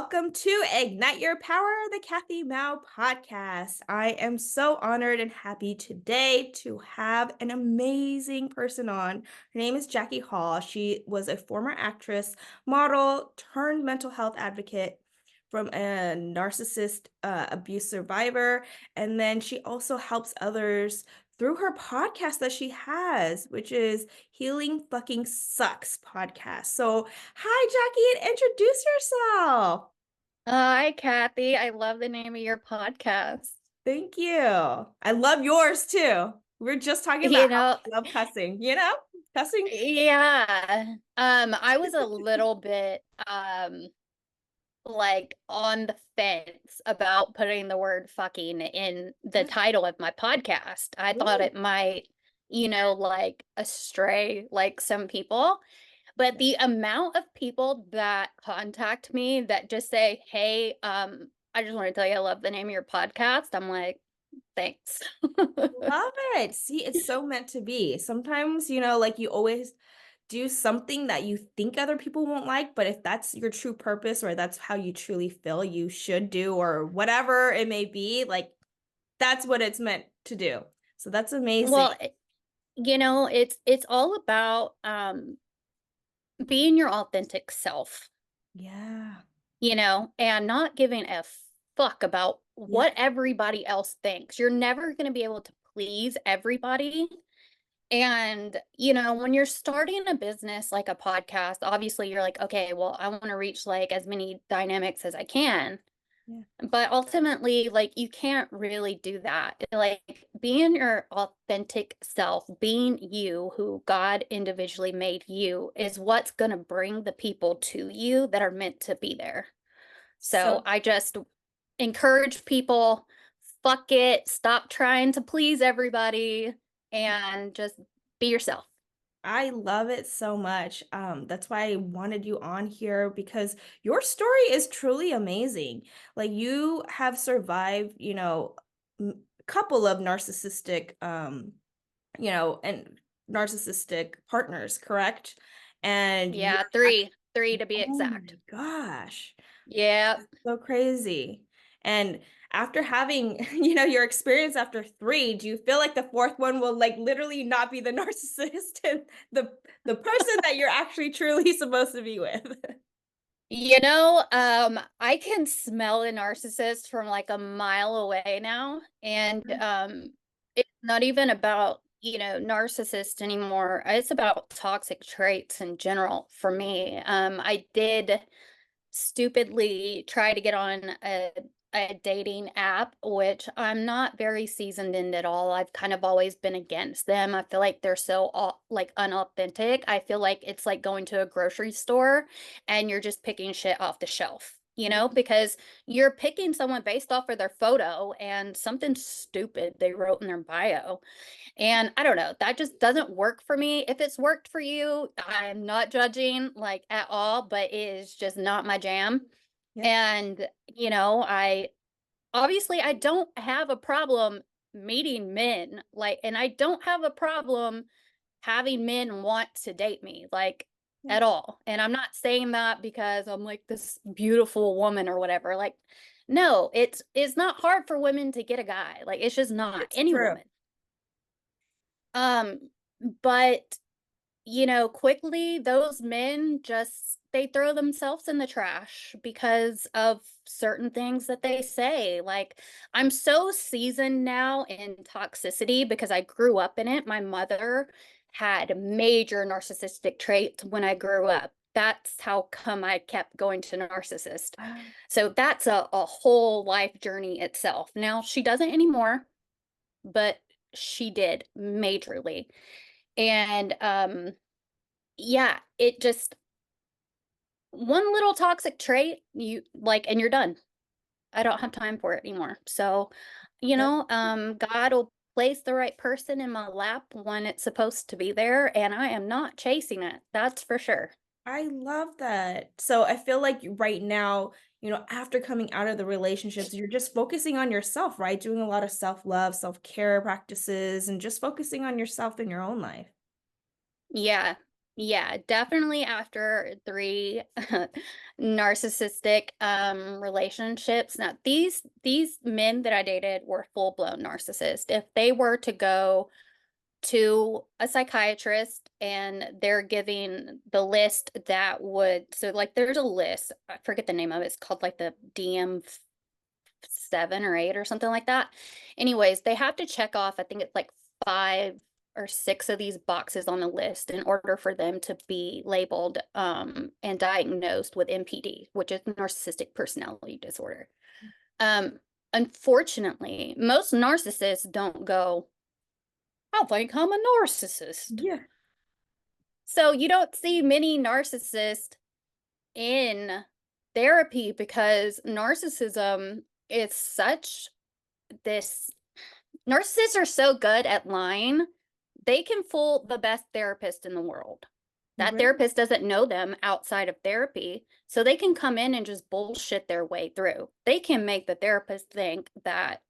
welcome to Ignite Your Power, the Kathy Mou Podcast. I am so honored and happy today to have an amazing person on. Her name is Jackey Hall. She was a former actress, model, turned mental health advocate from a narcissist abuse survivor. And then she also helps others through her podcast that she has, which is Healing Fucking Sucks podcast. So hi, Jackey, and introduce yourself. Hi, Kathy. I love the name of your podcast. Thank you. I love yours too. We are just talking about You how know, I love cussing, cussing. yeah. I was a little bit like on the fence about putting the word fucking in the title of my podcast. I thought it might, like astray like some people. But the amount of people that contact me that just say, "Hey, I just want to tell you I love the name of your podcast." I'm like, thanks. Love it. See, it's so meant to be. Sometimes, like you always do something that you think other people won't like, but if that's your true purpose or that's how you truly feel you should do or whatever it may be, like that's what it's meant to do. So that's amazing. Well, it's all about being your authentic self, Yeah. and not giving a fuck about Yeah. what everybody else thinks. You're never going to be able to please everybody. And, when you're starting a business like a podcast, obviously you're like, okay, well, I want to reach like as many dynamics as I can. Yeah. But ultimately, like, you can't really do that. Like, being your authentic self, being you, who God individually made you, is what's going to bring the people to you that are meant to be there. So So I just encourage people, fuck it, stop trying to please everybody, and just be yourself. I love it so much. That's why I wanted you on here because your story is truly amazing. Like you have survived, a couple of narcissistic, and narcissistic partners, correct? And Yeah, you're, three to be oh my exact. gosh. Yeah. So crazy. And after having, your experience after three, do you feel like the fourth one will like literally not be the narcissist and the person that you're actually truly supposed to be with? I can smell a narcissist from like a mile away now. And it's not even about, narcissist anymore. It's about toxic traits in general for me. I did stupidly try to get on a dating app, which I'm not very seasoned in at all. I've kind of always been against them. I feel like they're so like unauthentic. I feel like it's like going to a grocery store and you're just picking shit off the shelf, because you're picking someone based off of their photo and something stupid they wrote in their bio. And I don't know, that just doesn't work for me. If it's worked for you, I'm not judging like at all, but it is just not my jam. Yeah. And, I don't have a problem meeting men, like, and I don't have a problem having men want to date me, like, Yeah. at all. And I'm not saying that because I'm like this beautiful woman or whatever. Like, no, it's not hard for women to get a guy. Like, it's just not It's any true. woman. Um, but quickly those men just they throw themselves in the trash because of certain things that they say. Like, I'm so seasoned now in toxicity because I grew up in it. My mother had major narcissistic traits when I grew up. That's how come I kept going to narcissist. So that's a whole life journey itself. Now she doesn't anymore, but she did majorly. And yeah, it just one little toxic trait you like and you're done. I don't have time for it anymore. So, God will place the right person in my lap when it's supposed to be there, and I am not chasing it. That's for sure. I love that. So I feel like right now, after coming out of the relationships, you're just focusing on yourself, right? Doing a lot of self-love, self-care practices, and just focusing on yourself in your own life. Yeah. Yeah, definitely after 3 narcissistic relationships. Now, these men that I dated were full-blown narcissists. If they were to go to a psychiatrist and they're giving the list that would, so like there's a list, I forget the name of it, it's called like the DM 7 or 8 or something like that. Anyways, they have to check off, I think it's like 5 or 6 of these boxes on the list in order for them to be labeled and diagnosed with NPD, which is narcissistic personality disorder. Um, Unfortunately, most narcissists don't go, I think I'm a narcissist. Yeah. So you don't see many narcissists in therapy because narcissism is such this narcissists are so good at lying, they can fool the best therapist in the world. That Right. therapist doesn't know them outside of therapy, so they can come in and just bullshit their way through. They can make the therapist think that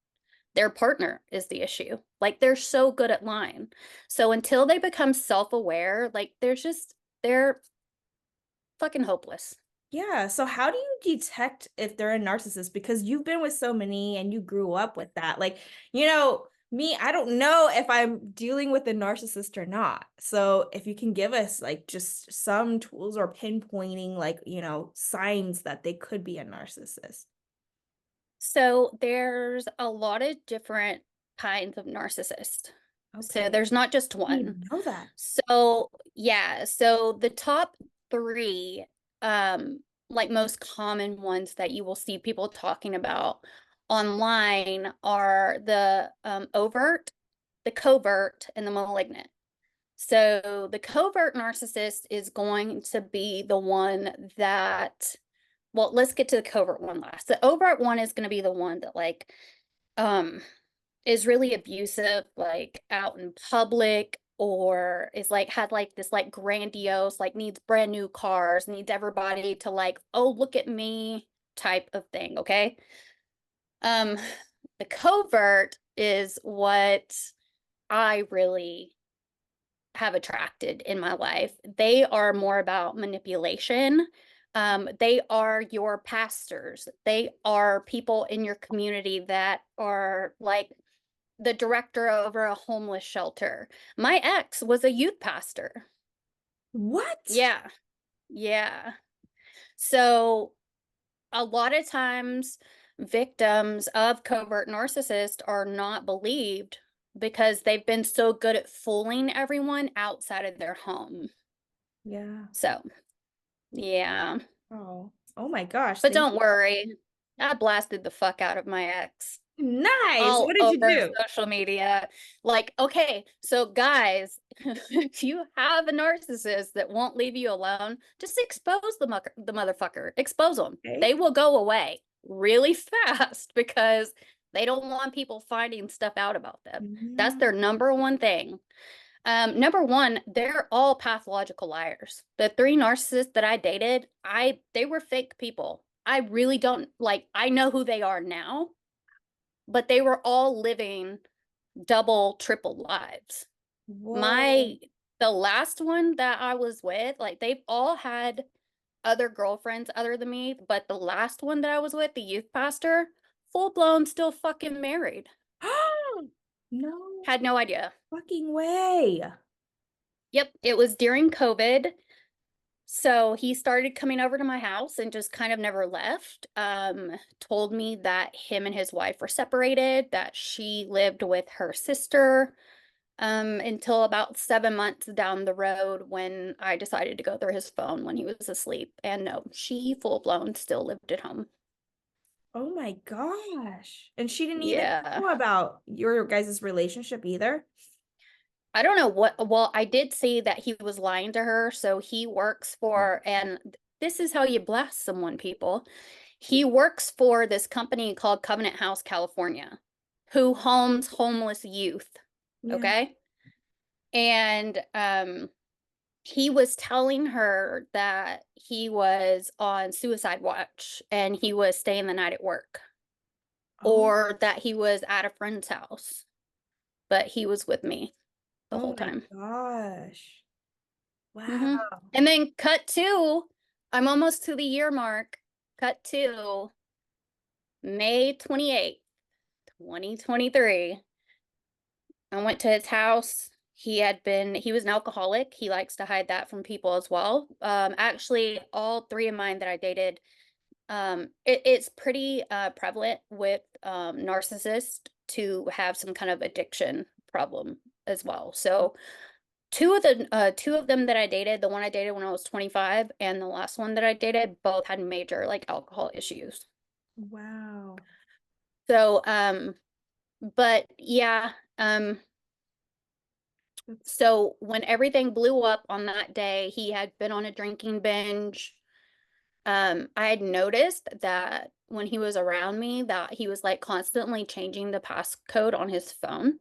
their partner is the issue. Like they're so good at lying. So until they become self-aware, like they're fucking hopeless. Yeah. So how do you detect if they're a narcissist? Because you've been with so many and you grew up with that. Like, me, I don't know if I'm dealing with a narcissist or not. So if you can give us like just some tools or pinpointing like, signs that they could be a narcissist. So there's a lot of different kinds of narcissists. So Okay. there's not just You one. know that. So yeah, so the top 3 like most common ones that you will see people talking about online are the overt, the covert, and the malignant. So the covert narcissist is going to be the one that, well, let's get to the covert one last. The overt one is going to be the one that like um is really abusive, like out in public, or is like had like this like grandiose, like needs brand new cars, needs everybody to like, oh, look at me type of thing. Okay. Um, the covert is what I really have attracted in my life. They are more about manipulation. They are your pastors. They are people in your community that are like the director over a homeless shelter. My ex was a youth pastor. What? Yeah. Yeah. So a lot of times victims of covert narcissists are not believed because they've been so good at fooling everyone outside of their home. Yeah. So, yeah. Oh. Oh my gosh. But Thank don't worry. I blasted the fuck out of my ex you. Nice. all What did you over do? social media. Like, okay, so guys, if you have a narcissist that won't leave you alone, just expose the motherfucker. Expose them. Okay. They will go away really fast because they don't want people finding stuff out about them. That's Mm. their number one thing. Number one, they're all pathological liars. The 3 narcissists that I dated, they were fake people. I really don't like, I know who they are now, but they were all living double, triple lives. Whoa. My the last one that I was with, like they've all had other girlfriends other than me, but the last one that I was with, the youth pastor, full blown still fucking married. No Had no idea. fucking way. Yep, it was during COVID. So he started coming over to my house and just kind of never left. Told me that him and his wife were separated, that she lived with her sister, until about 7 months down the road when I decided to go through his phone when he was asleep. And no, she full blown still lived at home. Oh my gosh. And she didn't even Yeah. know about your guys' relationship either? I don't know what, well, I did see that he was lying to her. So he works for, and this is how you blast someone, people. He works for this company called Covenant House, California, who homes homeless youth. Yeah. Okay. And he was telling her that he was on suicide watch and he was staying the night at work, Oh, or that he was at a friend's house, but he was with me the oh whole my time. gosh. Wow. And then cut to, I'm almost to the year mark. Cut to May 28th, 2023. I went to his house. He was an alcoholic. He likes to hide that from people as well. Actually, all three of mine that I dated, it's pretty prevalent with narcissists to have some kind of addiction problem as well. So two of them that I dated, the one I dated when I was 25 and the last one that I dated, both had major like alcohol issues. Wow. So but yeah, That's so when everything blew up on that day, he had been on a drinking binge. I had noticed that when he was around me, that he was like constantly changing the passcode on his phone.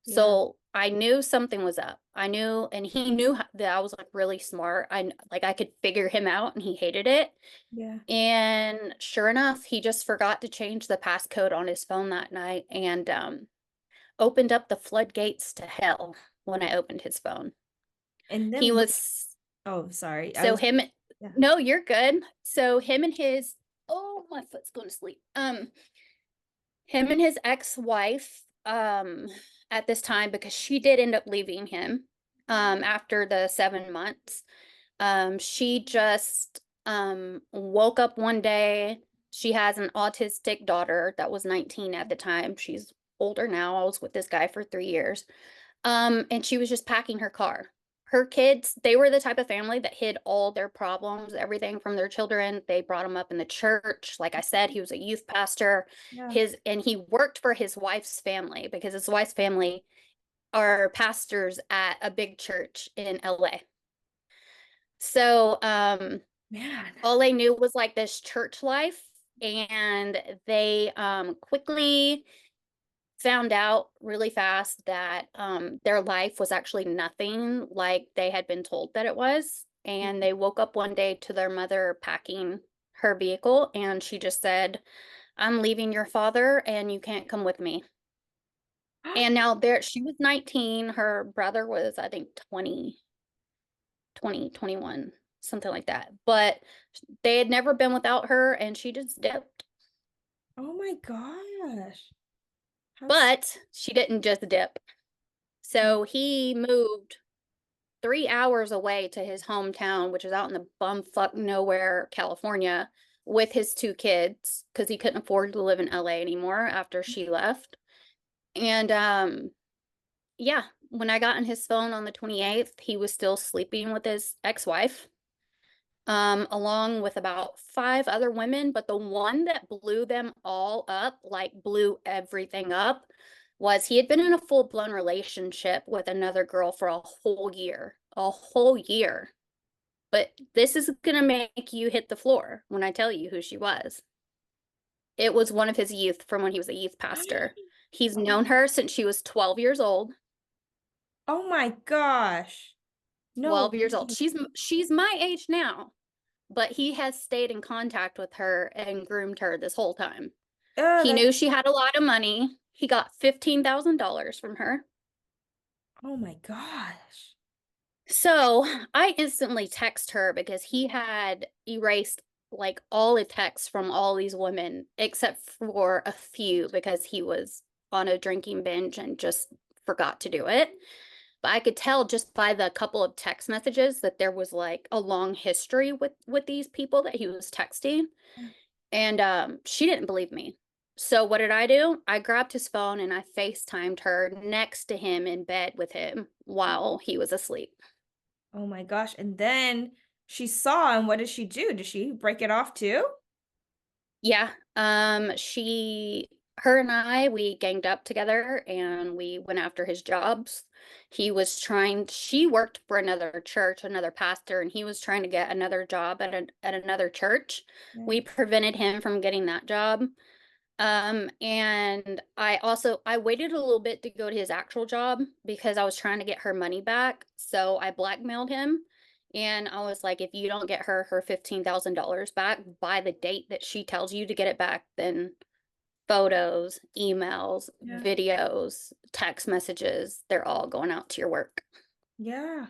yeah. So I knew something was up. I knew, and he knew that I was like really smart. I could figure him out, and he hated it. Yeah. And sure enough, he just forgot to change the passcode on his phone that night, and opened up the floodgates to hell when I opened his phone. And He then was oh, sorry. I so was him. yeah. No, you're good. So him and his oh, my foot's going to sleep. Him and his ex-wife, at this time, because she did end up leaving him, after the 7 months. She just woke up one day. She has an autistic daughter that was 19 at the time. She's older now. I was with this guy for 3 years. And she was just packing her car. Her kids, they were the type of family that hid all their problems, everything from their children. They brought them up in the church. Like I said, he was a youth pastor. Yeah. And he worked for his wife's family because his wife's family are pastors at a big church in LA. So, Man. all they knew was like this church life, and they quickly found out really fast that their life was actually nothing like they had been told that it was. And they woke up one day to their mother packing her vehicle, and she just said, "I'm leaving your father, and you can't come with me." And now she was 19, her brother was, I think, 21, something like that. But they had never been without her, and she just dipped. Oh my gosh. How But she didn't just dip. yeah. So he moved 3 hours away to his hometown, which is out in the bumfuck nowhere, California, with his two kids because he couldn't afford to live in LA anymore after she left. And yeah, when I got on his phone on the 28th, he was still sleeping with his ex-wife, along with about 5 other women. But the one that blew them all up, like blew everything up, was he had been in a full-blown relationship with another girl for a whole year. A whole year. But this is gonna make you hit the floor when I tell you who she was. It was one of his youth from when he was a youth pastor. He's known her since she was 12 years old. Oh my gosh. No 12 years old. way. She's my age now, but he has stayed in contact with her and groomed her this whole time. He That's knew she had a lot of money. He got $15,000 from her. oh my gosh. So I instantly text her because he had erased like all the texts from all these women except for a few because he was on a drinking binge and just forgot to do it. But I could tell just by the couple of text messages that there was like a long history with these people that he was texting. And she didn't believe me. So what did I do? I grabbed his phone and I FaceTimed her next to him in bed with him while he was asleep. Oh my gosh. And then she saw, and what did she do? Did she break it off too? Yeah. Her and I, we ganged up together and we went after his jobs. She worked for another church, another pastor, and he was trying to get another job at another church. Yeah. We prevented him from getting that job. And I waited a little bit to go to his actual job because I was trying to get her money back. So I blackmailed him. And I was like, if you don't get her $15,000 back by the date that she tells you to get it back, then photos, emails, Yeah. videos, text messages, they're all going out to your work. Yeah.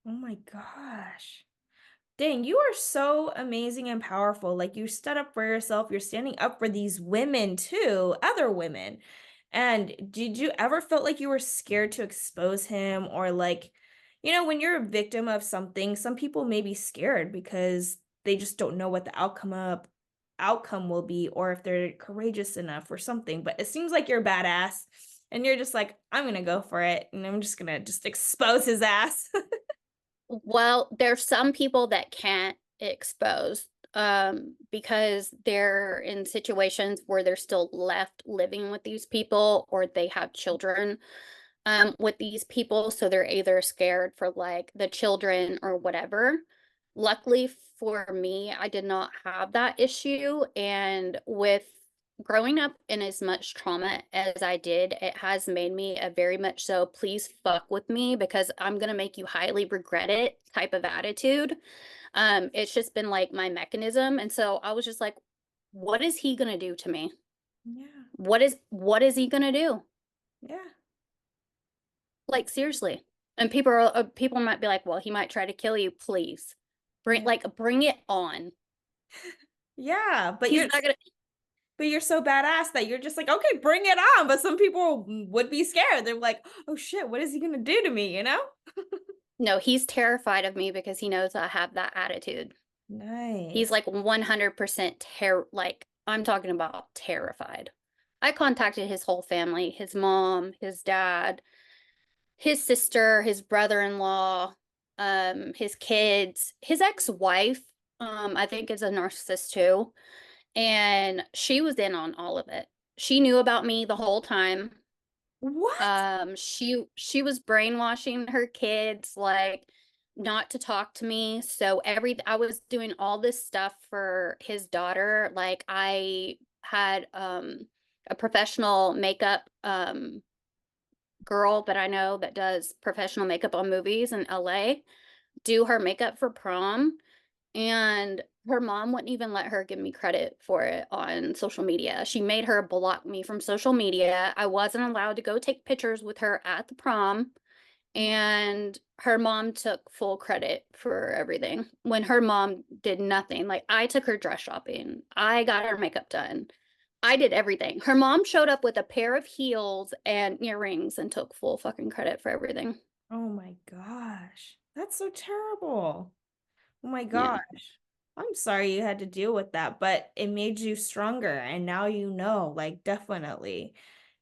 Oh my gosh. Dang, you are so amazing and powerful. Like you stood up for yourself. You're standing up for these women too, other women. And did you ever felt like you were scared to expose him or like, when you're a victim of something, some people may be scared because they just don't know what the outcome will be or if they're courageous enough or something. But it seems like you're badass and you're just like, I'm going to go for it and I'm just going to just expose his ass. Well, there's some people that can't expose because they're in situations where they're still left living with these people or they have children with these people. So they're either scared for like the children or whatever. Luckily for me, I did not have that issue. And with growing up in as much trauma as I did, it has made me a very much so please fuck with me because I'm going to make you highly regret it type of attitude. It's just been like my mechanism. And so I was just like, what is he going to do to me? Yeah. What is he going to do? Yeah. Like seriously. And people might be like, "Well, he might try to kill you, please." Yeah. Bring it on. Yeah, He's not gonna but you're so badass that you're just like, okay, bring it on. But some people would be scared. They're like, oh shit, what is he gonna do to me? No, he's terrified of me because he knows I have that attitude. He's Nice. like 100% like I'm talking about terrified. I contacted his whole family, his mom, his dad, his sister, his brother-in-law, his kids, his ex-wife, I think is a narcissist too. And she was in on all of it. She knew about me the whole time. What? She was brainwashing her kids like not to talk to me. So I was doing all this stuff for his daughter. Like I had a professional makeup girl that I know that does professional makeup on movies in LA do her makeup for prom. And her mom wouldn't even let her give me credit for it on social media. She made her block me from social media. I wasn't allowed to go take pictures with her at the prom. And her mom took full credit for everything when her mom did nothing. Like, I took her dress shopping, I got her makeup done, I did everything. Her mom showed up with a pair of heels and earrings and took full fucking credit for everything. Oh my gosh. That's so terrible. Oh my Yeah. gosh. I'm sorry you had to deal with that, but it made you stronger and now you know, like definitely.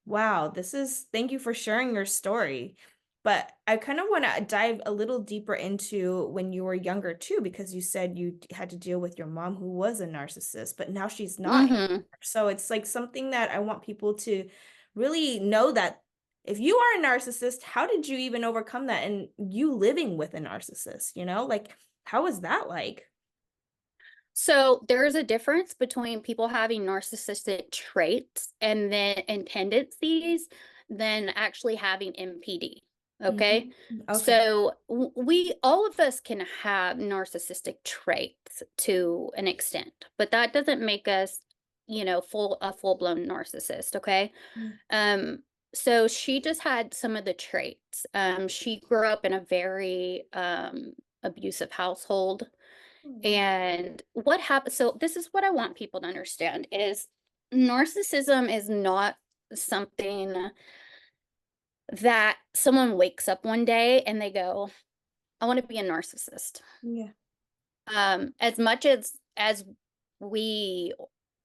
Wow, thank you for sharing your story. But I kind of want to dive a little deeper into when you were younger too, because you said you had to deal with your mom who was a narcissist, but now she's not anymore. Mm-hmm. So it's like something that I want people to really know that if you are a narcissist, how did you even overcome that? And you living with a narcissist, like how is that like? So there's a difference between people having narcissistic traits and tendencies than actually having MPD. Okay. Mhm. Okay. So we all of us can have narcissistic traits to an extent, but that doesn't make us, a full-blown narcissist. Okay. Yeah. Um, so she just had some of the traits. She grew up in a very abusive household. Mm. And what happens, so this is what I want people to understand is narcissism is not something that someone wakes up one day and they go, I want to be a narcissist. Yeah. As much as we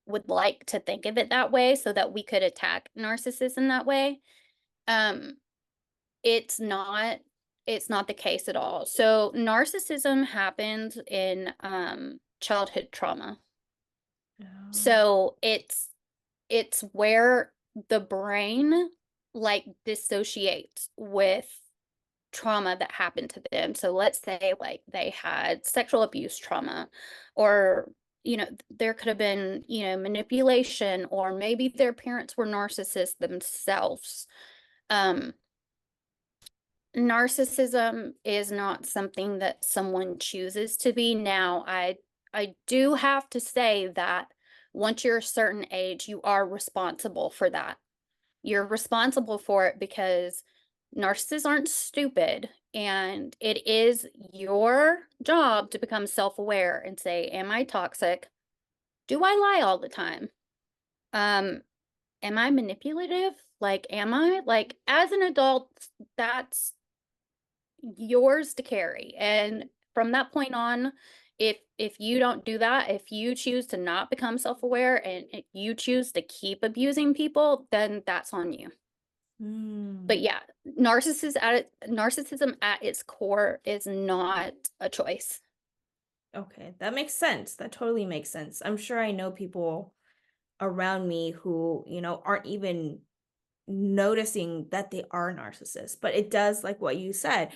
would like to think of it that way so that we could attack narcissism that way, um, it's not it's not the case at all. So narcissism happens in childhood trauma. Oh. So it's where the brain like dissociates with trauma that happened to them. So let's say like they had sexual abuse trauma or there could have been, manipulation or maybe their parents were narcissists themselves. Um Narcissism is not something that someone chooses to be. Now, I do have to say that once you're a certain age, you are responsible for that. You're responsible for it because narcissists aren't stupid, and it is your job to become self-aware and say, am I toxic? Do I lie all the time? Um, am I manipulative? Like, am I? Like, as an adult, that's yours to carry. And from that point on, if you don't do that, if you choose to not become self-aware and if you choose to keep abusing people, then that's on you. But Mm. yeah, narcissism at its core is not a choice. Okay, that makes sense. That totally makes sense. I'm sure I know people around me who, aren't even noticing that they are narcissists. But it does, like what you said,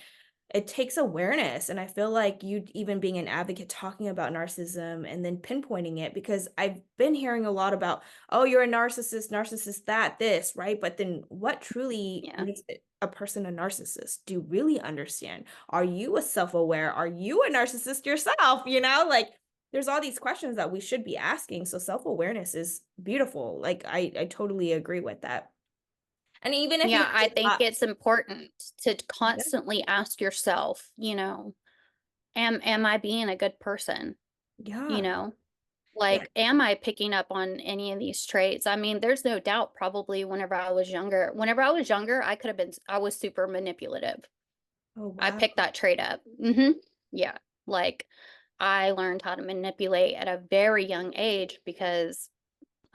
it takes awareness. And I feel like you even being an advocate talking about narcissism and then pinpointing it, because I've been hearing a lot about, oh, you're a narcissist, that, this, right? But then what truly Yeah. makes a person a narcissist? Do you really understand? Are you a self-aware? Are you a narcissist yourself? Like there's all these questions that we should be asking. So self-awareness is beautiful. Like I totally agree with that. And even if you Yeah, have I to think it's important to yeah, constantly ask yourself, am I being a good person? You yeah, know, yeah. like, am I picking up on any of these traits? I mean, there's no doubt probably whenever I was younger, I was super manipulative. Oh, I wow. picked that trait up. Yeah. Like, I learned how to manipulate at a very young age because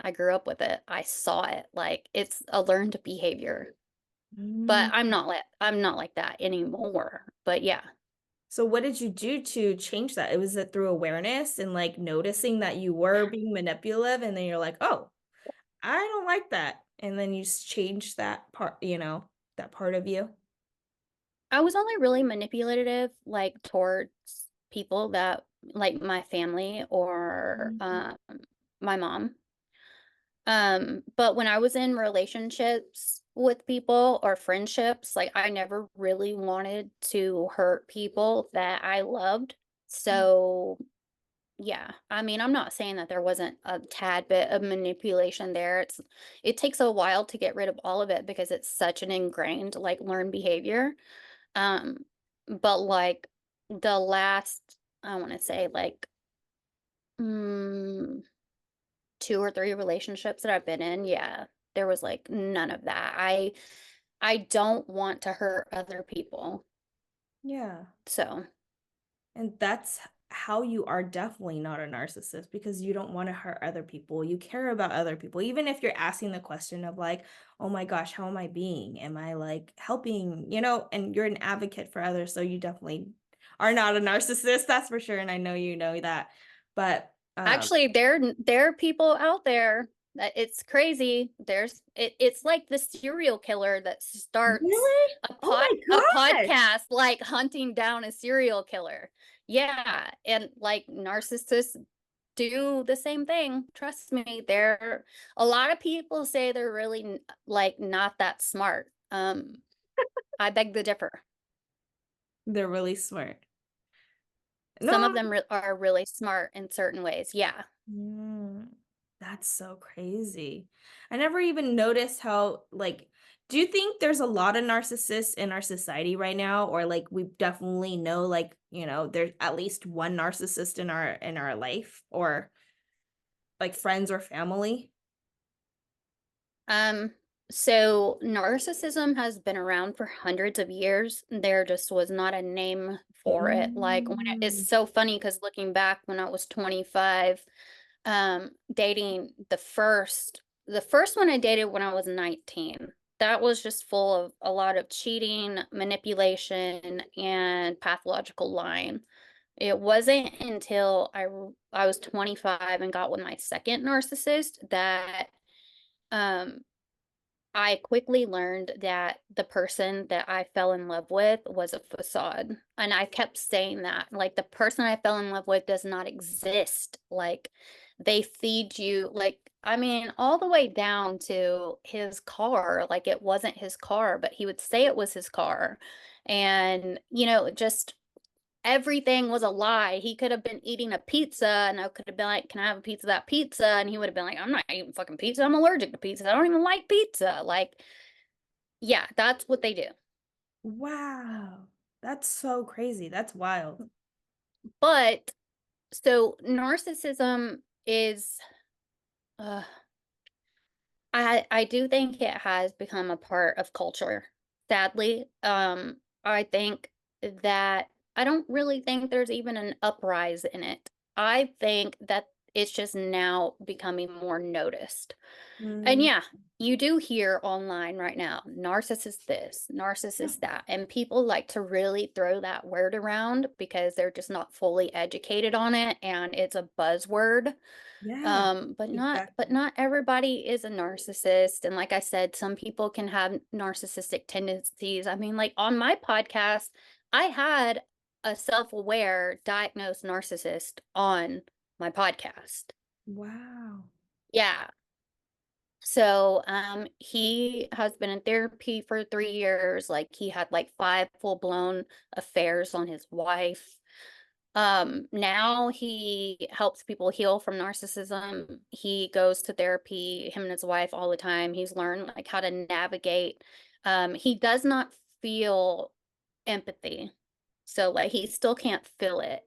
I grew up with it. I saw it. Like, it's a learned behavior. But Mm. I'm not like that anymore. But yeah. So what did you do to change that? Was it through awareness and like noticing that you were being manipulative and then you're like, "Oh, I don't like that." And then you change that part, that part of you? I was only really manipulative, like, towards people that like my family or, Mhm. my mom. But when I was in relationships with people or friendships, like, I never really wanted to hurt people that I loved. So, yeah, I mean, I'm not saying that there wasn't a tad bit of manipulation there. It takes a while to get rid of all of it because it's such an ingrained, like, learned behavior. Um, but like the last, I want to say like mm, two or three relationships that I've been in, yeah, there was like none of that. I don't want to hurt other people. Yeah. So, And that's how you are definitely not a narcissist, because you don't want to hurt other people. You care about other people. Even if you're asking the question of like, oh my gosh, how am I being? Am I like helping, and you're an advocate for others. So you definitely are not a narcissist. That's for sure. And I know you know that. But actually, there are people out there that it's crazy. It's like the serial killer that starts really? Oh a my gosh. podcast like hunting down a serial killer. Yeah, and like narcissists do the same thing. Trust me. There a lot of people say they're really like not that smart. I beg to differ. They're really smart. Some No. of them are really smart in certain ways. Yeah. Mm, that's so crazy. I never even noticed how, like, do you think there's a lot of narcissists in our society right now? Or like we definitely know, like, there's at least one narcissist in our life, or like friends or family? Um, so narcissism has been around for hundreds of years. There just was not a name for it. Like it's Mm. so funny because looking back when I was 25, dating the first one I dated when I was 19. That was just full of a lot of cheating, manipulation, and pathological lying. It wasn't until I was 25 and got with my second narcissist that um I quickly learned that the person that I fell in love with was a facade. And I kept saying that, like, the person I fell in love with does not exist. Like, they feed you, like, I mean, all the way down to his car. Like, it wasn't his car, but he would say it was his car. And, just everything was a lie. He could have been eating a pizza and I could have been like, "Can I have a piece of that pizza?" And he would have been like, "I'm not eating fucking pizza. I'm allergic to pizza. I don't even like pizza." Like, yeah, that's what they do. Wow. That's so crazy. That's wild. But so narcissism is uh, I do think it has become a part of culture. Sadly, I think that I don't really think there's even an uprise in it. I think that it's just now becoming more noticed. And Mm, yeah, you do hear online right now, narcissist this, yeah. narcissist that. And people like to really throw that word around because they're just not fully educated on it and it's a buzzword. Yeah, But exactly. not everybody is a narcissist. And like I said, some people can have narcissistic tendencies. I mean, like on my podcast, I had a self-aware diagnosed narcissist on my podcast. Wow. Yeah. So, he has been in therapy for 3 years, like, he had, like, 5 full-blown affairs on his wife. Now he helps people heal from narcissism. He goes to therapy, him and his wife all the time. He's learned, like, how to navigate. He does not feel empathy, so, like, he still can't feel it.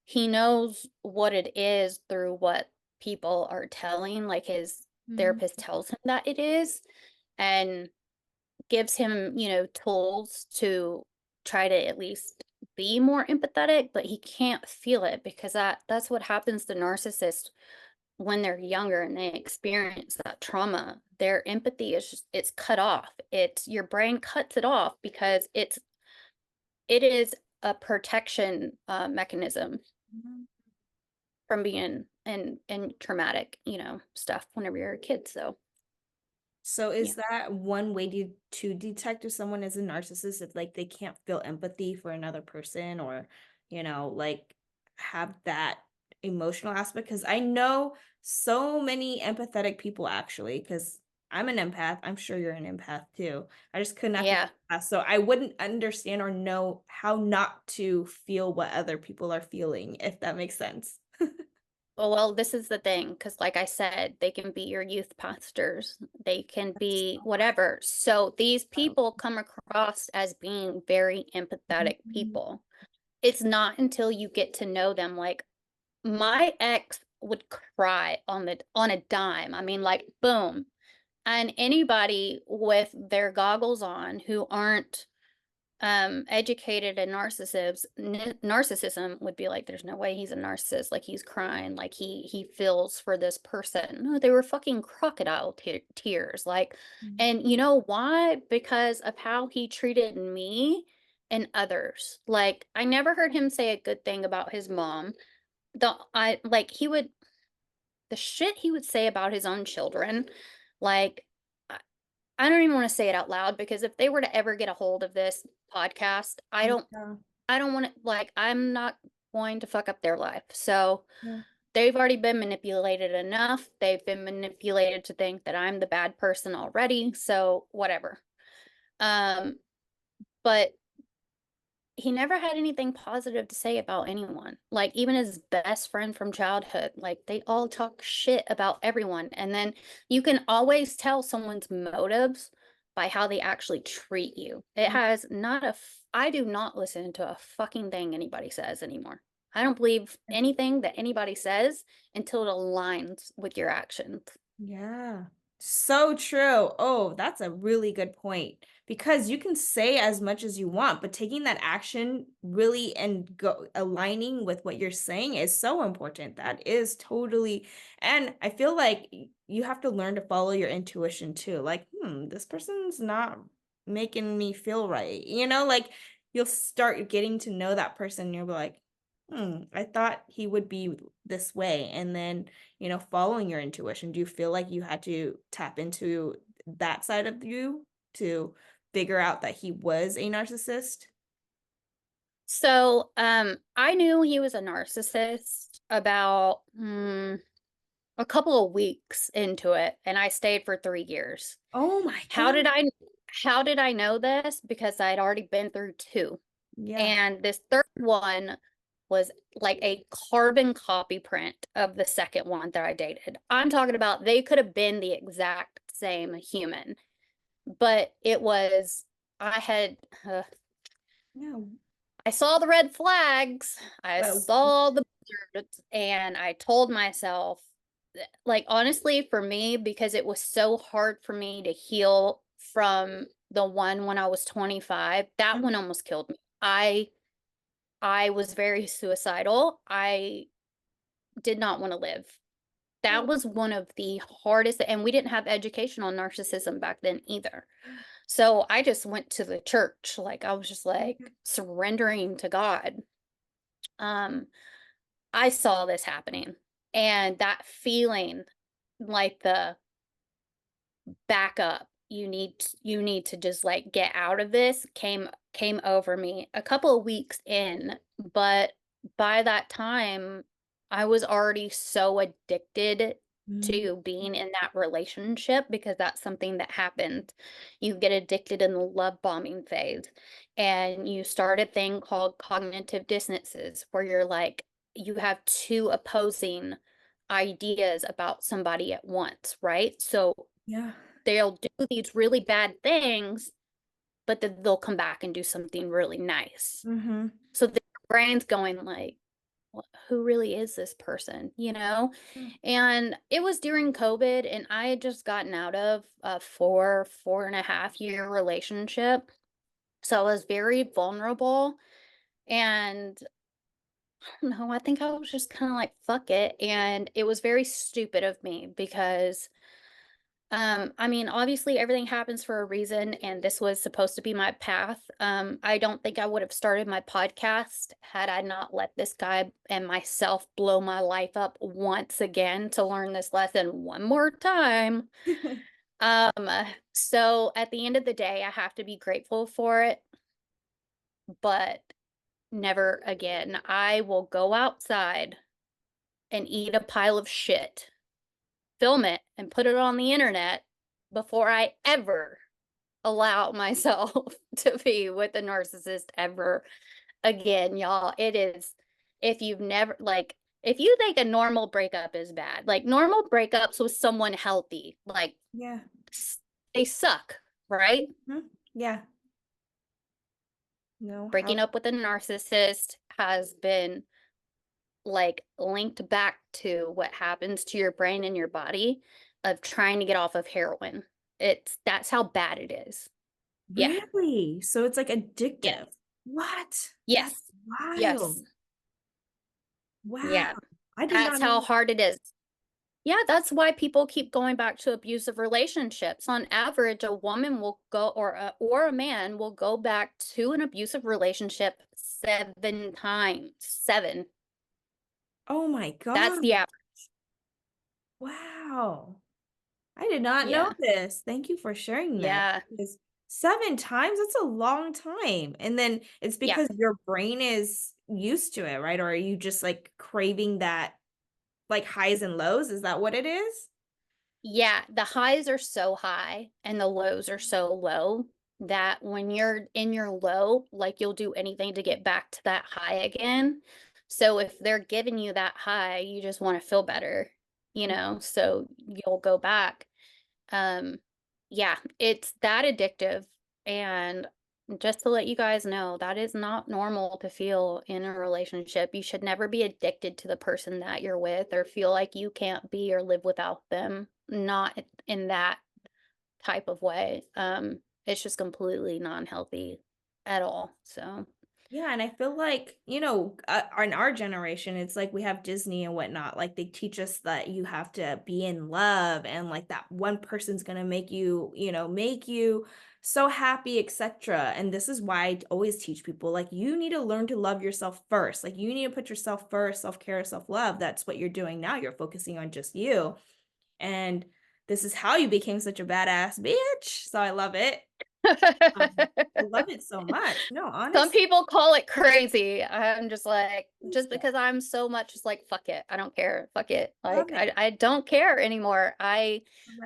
He knows what it is through what people are telling, like, his Mm, therapist tells him that it is, and gives him, tools to try to at least be more empathetic, but he can't feel it because that's what happens to narcissists when they're younger and they experience that trauma. Their empathy is just it's cut off. It's your brain cuts it off because it is a protection mechanism mhm. from being in traumatic, stuff whenever you're a kid. So So yeah. is that one way to detect if someone is a narcissist, if like they can't feel empathy for another person, or, like have that emotional aspect? Because I know so many empathetic people actually, because I'm an empath. I'm sure you're an empath too. I just could not be Yeah. an empath. So I wouldn't understand or know how not to feel what other people are feeling, if that makes sense. Well, this is the thing, because like I said, they can be your youth pastors, they can That's be so whatever. So these wild. people come across as being very empathetic Mhm. people. It's not until you get to know them, like my ex would cry on a dime. I mean, like boom. And anybody with their goggles on who aren't educated in narcissism would be like, there's no way he's a narcissist, like he's crying, like he feels for this person. No, they were fucking crocodile tears, like. Mhm. And you know why? Because of how he treated me and others. Like, I never heard him say a good thing about his mom. The I like he would The shit he would say about his own children, like, I don't even wanna say it out loud because if they were to ever get a hold of this podcast, Yeah, I don't wanna, like, I'm not going to fuck up their life. So, yeah. they've already been manipulated enough. They've been manipulated to think that I'm the bad person already, so whatever. Um, but he never had anything positive to say about anyone. Like, even his best friend from childhood, like, they all talk shit about everyone, and then you can always tell someone's motives by how they actually treat you. It has not a f I do not listen to a fucking thing anybody says anymore. I don't believe anything that anybody says until it aligns with your actions. Yeah. So true. Oh, that's a really good point. Because you can say as much as you want, but taking that action really and go aligning with what you're saying is so important. That is totally, and I feel like you have to learn to follow your intuition too. Like, this person's not making me feel right. Like you'll start getting to know that person, and you'll be like, I thought he would be this way. And then following your intuition, do you feel like you had to tap into that side of you to figure out that he was a narcissist? So, I knew he was a narcissist about, a couple of weeks into it, and I stayed for 3 years. Oh my How god. did I how did I know this? Because I'd already been through 2, Yeah. and this 3rd one was like a carbon copy print of the 2nd one that I dated. I'm talking about they could have been the exact same human, but it was I had Yeah. I saw the red flags. I Well, saw the buzzards, and I told myself, like, honestly, for me, because it was so hard for me to heal from the one when I was 25, that one almost killed me. I was very suicidal. I did not want to live. That oh, was one of the hardest, and we didn't have education on narcissism back then either. So I just went to the church. Like, I was just like surrendering to God. Um, I saw this happening, and that feeling, like the back up, you need to just like get out of this, came over me a couple of weeks in, but by that time I was already so addicted mm, to being in that relationship, because that's something that happened. You get addicted in the love bombing phase, and you start a thing called cognitive dissonances, where you're like, you have two opposing ideas about somebody at once, right? So yeah. they'll do these really bad things, but then they'll come back and do something really nice. Mhm. So the brain's going like, who really is this person, you know? Mm, And it was during COVID, and I had just gotten out of a 4.5 year relationship. So I was very vulnerable. And I don't know, I think I was just kind of like, fuck it. And it was very stupid of me because I mean, obviously everything happens for a reason, and this was supposed to be my path. I don't think I would have started my podcast had I not let this guy and myself blow my life up once again to learn this lesson one more time. So at the end of the day, I have to be grateful for it, but never again. I will go outside and eat a pile of shit, film it, and put it on the internet before I ever allow myself to be with a narcissist ever again, y'all. It is, if you've never, like, if you think a normal breakup is bad, like normal breakups with someone healthy, like Yeah. they suck, right? Mhm. Yeah. No, how Breaking up with a narcissist has been like linked back to what happens to your brain and your body of trying to get off of heroin. That's how bad it is. Yeah. really? So it's like Yes. addictive. What? That's Yes. Yes. wild. Wow. Yeah. I did That's not how know. hard it is. Yeah, that's why people keep going back to abusive relationships. On average, a woman will go, or a man will go back to an abusive relationship 7 times. 7. Oh my That's God. the average. Wow. I did not know Yeah. this. Thank you for sharing that. Yeah. Because 7 times, that's a long time. And then it's Yeah. because your brain is used to it, right? Or are you just like craving that like highs and lows? Is that what it is? Yeah, the highs are so high and the lows are so low that when you're in your low, like you'll do anything to get back to that high again. So if they're giving you that high, you just want to feel better, so you'll go back. Um, yeah, it's that addictive. And just to let you guys know, that is not normal to feel in a relationship. You should never be addicted to the person that you're with or feel like you can't be or live without them. Not in that type of way. It's just completely non-healthy at all. So, Yeah, and I feel like, in our generation, it's like we have Disney and whatnot. Like they teach us that you have to be in love and like that one person's gonna make you so happy, etc. And this is why I always teach people like you need to learn to love yourself first. Like you need to put yourself first, self-care, self-love. That's what you're doing now. You're focusing on just you. And this is how you became such a badass bitch. So I love it. I love it so much. No, some honestly, people call it crazy. I'm just like, just yeah, because I'm so much just like, fuck it. I don't care. Fuck it. love Like, it. I don't care anymore. I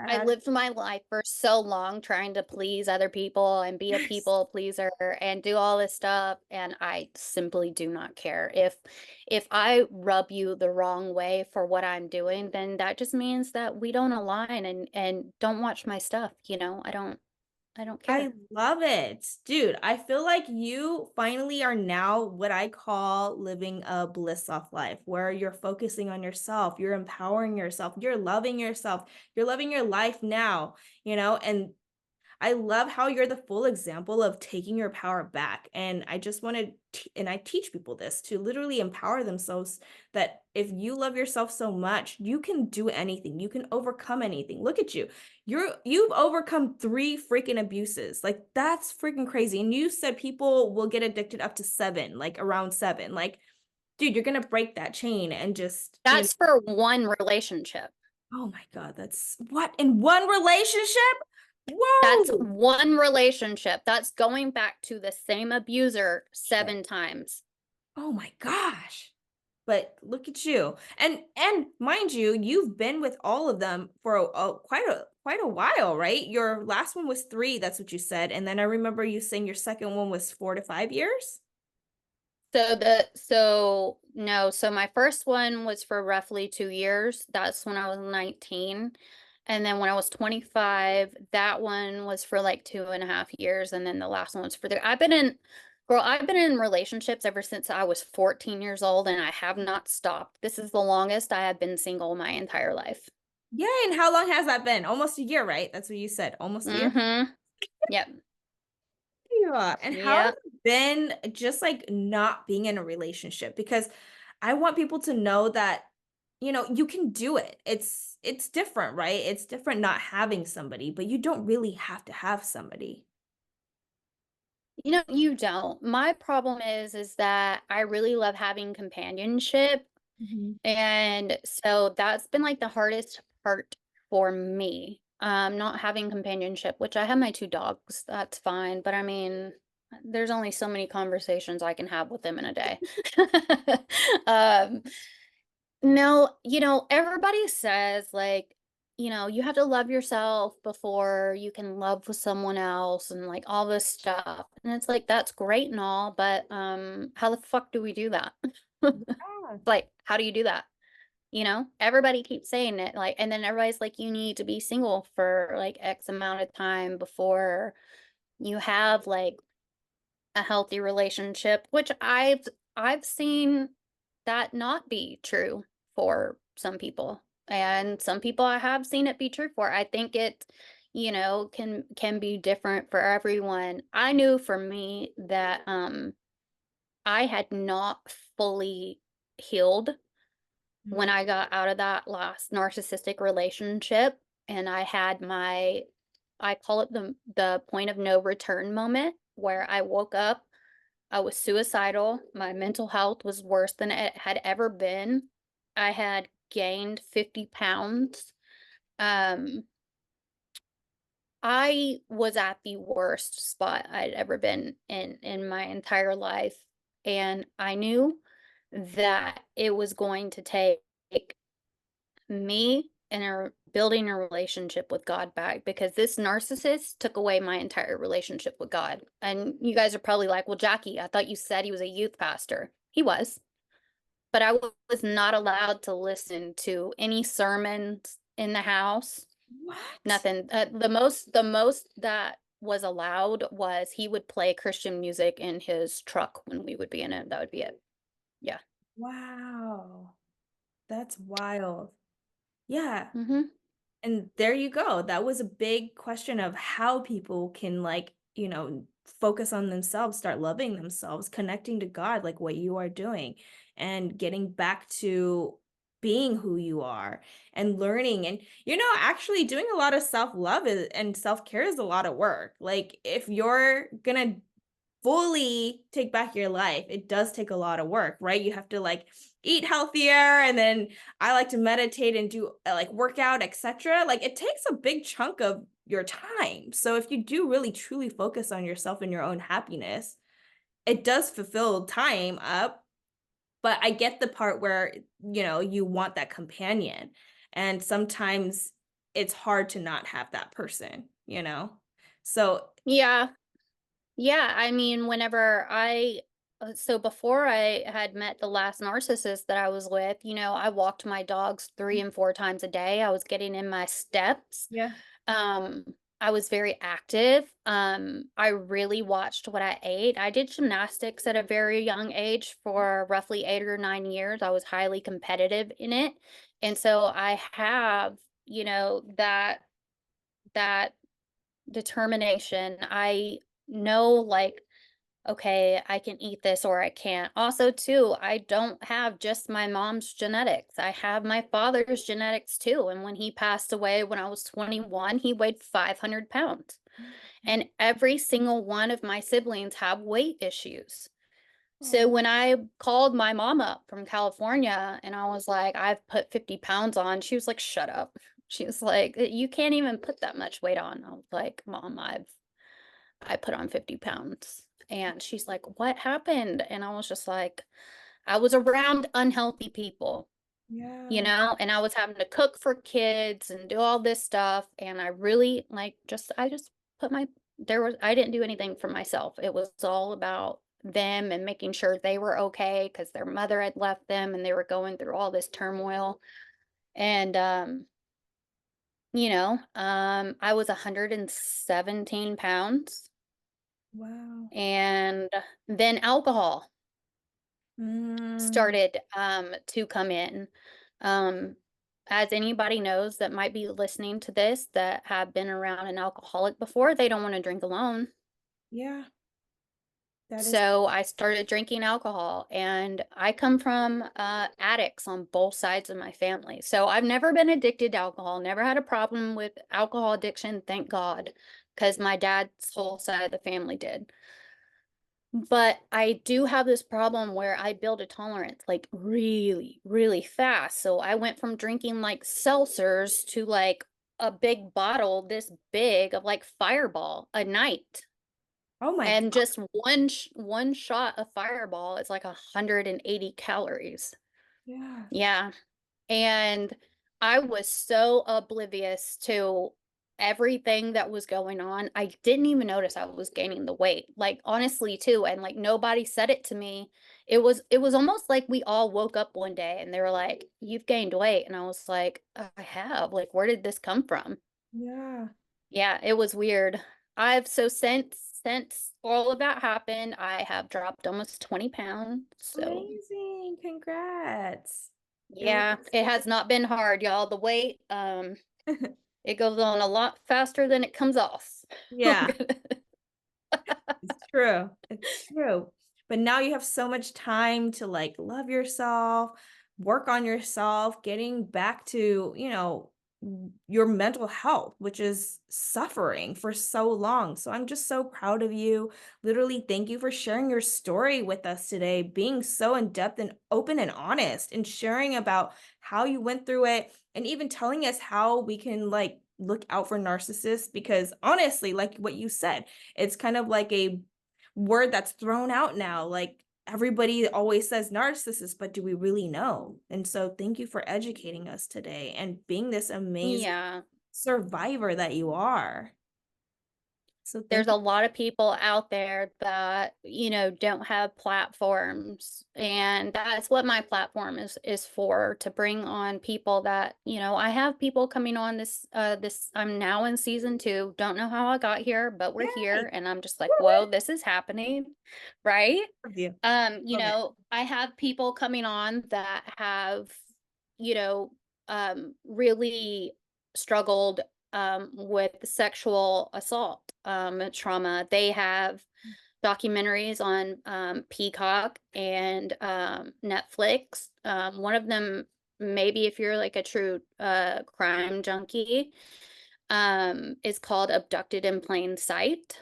Bad. lived my life for so long trying to please other people and be a Yes. people pleaser and do all this stuff. And I simply do not care. If I rub you the wrong way for what I'm doing, then that just means that we don't align, and don't watch my stuff. I don't. I don't I care. love it. Dude, I feel like you finally are now what I call living a bliss off life, where you're focusing on yourself, you're empowering yourself, you're loving your life now, and I love how you're the full example of taking your power back. And I just want to, and I teach people this to literally empower themselves that if you love yourself so much, you can do anything. You can overcome anything. Look at you. You've overcome 3 freaking abuses. Like that's freaking crazy. And you said people will get addicted up to 7, like around 7. Like, dude, you're going to break that chain and just, That's for one relationship. oh my God, that's what in one relationship? That's Whoa. one relationship. That's going back to the same abuser Shit. 7 times. Oh my gosh. But look at you. And mind you, you've been with all of them for quite a while, right? Your last one was 3, that's what you said. And then I remember you saying your second one was 4 to 5 years? So my first one was for roughly 2 years. That's when I was 19. And then when I was 25, that one was for like 2.5 years. And then the last one was for I've been in relationships ever since I was 14 years old, and I have not stopped. This is the longest I have been single my entire life. Yeah, and how long has that been? Almost a year, right? That's what you said. Almost a year? Mm-hmm. Yep. Yeah. And how has Yep. it been just like not being in a relationship? Because I want people to know that, you can do it. It's different, right? It's different not having somebody, but you don't really have to have somebody. You don't. My problem is that I really love having companionship. Mhm. And so that's been like the hardest part for me. Not having companionship, which I have my 2 dogs, that's fine. But I mean, there's only so many conversations I can have with them in a day. um, no, everybody says like, you have to love yourself before you can love with someone else and like all this stuff. And it's like that's great and all, but how the fuck do we do that? Yeah. Like, how do you do that? Everybody keeps saying it, like, and then everybody's like, you need to be single for like X amount of time before you have like a healthy relationship, which I've seen that not be true for some people. And some people I have seen it be true for. I think it, can be different for everyone. I knew for me that I had not fully healed when Mhm. I got out of that last narcissistic relationship, and I had I call it the point of no return moment, where I woke up, I was suicidal, my mental health was worse than it had ever been. I had gained 50 pounds. Um, I was at the worst spot I'd ever been in my entire life, and I knew that it was going to take me and building a relationship with God back, because this narcissist took away my entire relationship with God. And you guys are probably like, well, Jackie, I thought you said he was a youth pastor. He was, but was not allowed to listen to any sermons in the house. What? Nothing. The most that was allowed was he would play Christian music in his truck when we would be in it. That would be it. Yeah. Wow. That's wild. Yeah. Mm-hmm. And there you go. That was a big question of how people can like, focus on themselves, start loving themselves, connecting to God like what you are doing and getting back to being who you are and learning and actually doing a lot of self-love and self-care is a lot of work. Like if you're going to fully take back your life, it does take a lot of work, right? You have to like eat healthier and then I like to meditate and do like workout, etc. Like it takes a big chunk of your time. So if you do really truly focus on yourself and your own happiness, it does fulfill time up. But I get the part where, you want that companion. And sometimes it's hard to not have that person. So, Yeah. Yeah, I mean, so before I had met the last narcissist that I was with, I walked my dogs 3 and 4 times a day. I was getting in my steps. yeah. Um, I was very active. I really watched what I ate. I did gymnastics at a very young age for roughly 8 or 9 years. I was highly competitive in it. And so I have, that determination. I know, like, okay, I can eat this or I can't. Also, too, I don't have just my mom's genetics. I have my father's genetics too. And when he passed away when I was 21, he weighed 500 pounds. Okay. And every single one of my siblings have weight issues. So Oh, when I called my mom up from California and I was like, I've put 50 pounds on, she was like, shut up. She was like, you can't even put that much weight on. I was like, Mom, I put on 50 pounds. And she's like, what happened? And I was just like, I was around unhealthy people, yeah. and I was having to cook for kids and do all this stuff. And I really I just put I didn't do anything for myself. It was all about them and making sure they were okay because their mother had left them and they were going through all this turmoil. And, I was 117 pounds. Wow. And then alcohol Mm, started to come in. Um, as anybody knows that might be listening to this that have been around an alcoholic before, they don't want to drink alone. yeah, that is, So I started drinking alcohol, and I come from addicts on both sides of my family. So I've never been addicted to alcohol, never had a problem with alcohol addiction, thank God, because my dad's whole side of the family did. But I do have this problem where I build a tolerance like really, really fast. So I went from drinking like seltzers to like a big bottle this big of like Fireball a night. oh my And God. just one shot of Fireball is like 180 calories. Yeah. Yeah. And I was so oblivious to everything that was going on. I didn't even notice I was gaining the weight. Like honestly too, and like nobody said it to me. It was almost like we all woke up one day and they were like, "You've gained weight." And I was like, "I have. Like where did this come from?" Yeah. Yeah, it was weird. I've so since all of that happened, I have dropped almost 20 pounds. So Amazing. Congrats. It looks yeah, it has not been hard, y'all. The weight, it goes on a lot faster than it comes off. yeah. It's true. It's true. But now you have so much time to like love yourself, work on yourself, getting back to, your mental health, which is suffering for so long. So I'm just so proud of you. Literally, thank you for sharing your story with us today, being so in depth and open and honest and sharing about how you went through it and even telling us how we can like look out for narcissists because honestly, like what you said, it's kind of like a word that's thrown out now. Like everybody always says narcissist, but do we really know? And so thank you for educating us today and being this amazing Yeah. survivor that you are. So There's thank a you. lot of people out there that, don't have platforms. And that's what my platform is for, to bring on people that, I have people coming on this I'm now in season 2. Don't know how I got here, but we're Yay! here and I'm just like, whoa, Woo-woo! this is happening. Right? Love you. Love it. I have people coming on that have, you know, really struggled with sexual assault trauma. They have documentaries on Peacock and Netflix. One of them, maybe if you're like a true crime junkie, is called Abducted in Plain Sight.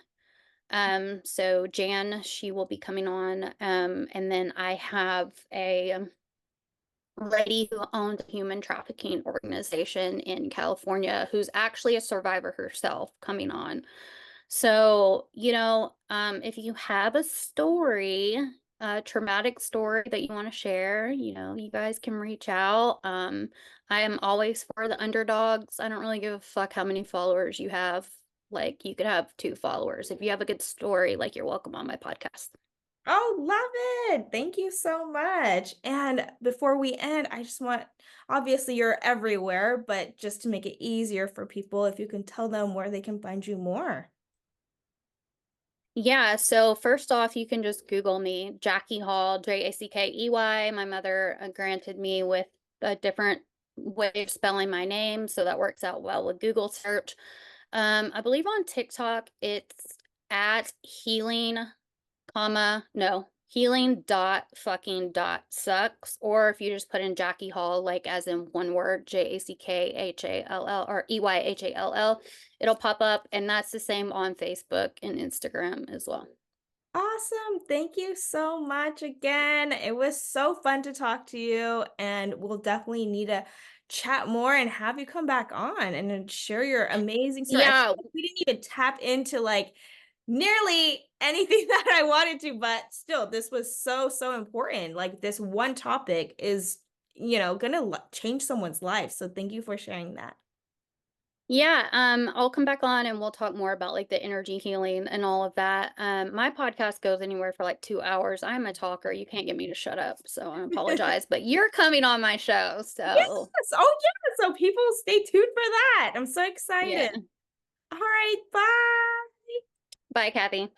So Jan, she will be coming on. And then I have a lady who owns a human trafficking organization in California who's actually a survivor herself coming on. So, if you have a story, a traumatic story that you want to share, you guys can reach out. I am always for the underdogs. I don't really give a fuck how many followers you have. Like, you could have 2 followers. If you have a good story, like, you're welcome on my podcast. Oh, love it. Thank you so much. And before we end, I just want, obviously, you're everywhere, but just to make it easier for people, if you can tell them where they can find you more. Yeah, so first off, you can just Google me, Jackey Hall, Jackey. My mother granted me with a different way of spelling my name, so that works out well with Google search. I believe on TikTok it's at healing, no, healing dot fucking dot sucks. Or if you just put in Jackey Hall, like as in one word, Jackhall or EYHALL, it'll pop up. And that's the same on Facebook and Instagram as well. Awesome. Thank you so much again. It was so fun to talk to you, and we'll definitely need to chat more and have you come back on and then share your amazing story. I feel Yeah, like we didn't even tap into like nearly anything that I wanted to, but still, this was so, so important. Like this one topic is, gonna change someone's life. So thank you for sharing that. yeah, I'll come back on and we'll talk more about like the energy healing and all of that. My podcast goes anywhere for like 2 hours. I'm a talker. You can't get me to shut up, so I apologize. But you're coming on my show, Yes. so Oh, yeah. So people stay tuned for that. I'm so yeah. excited. All right. Bye. Bye, Kathy.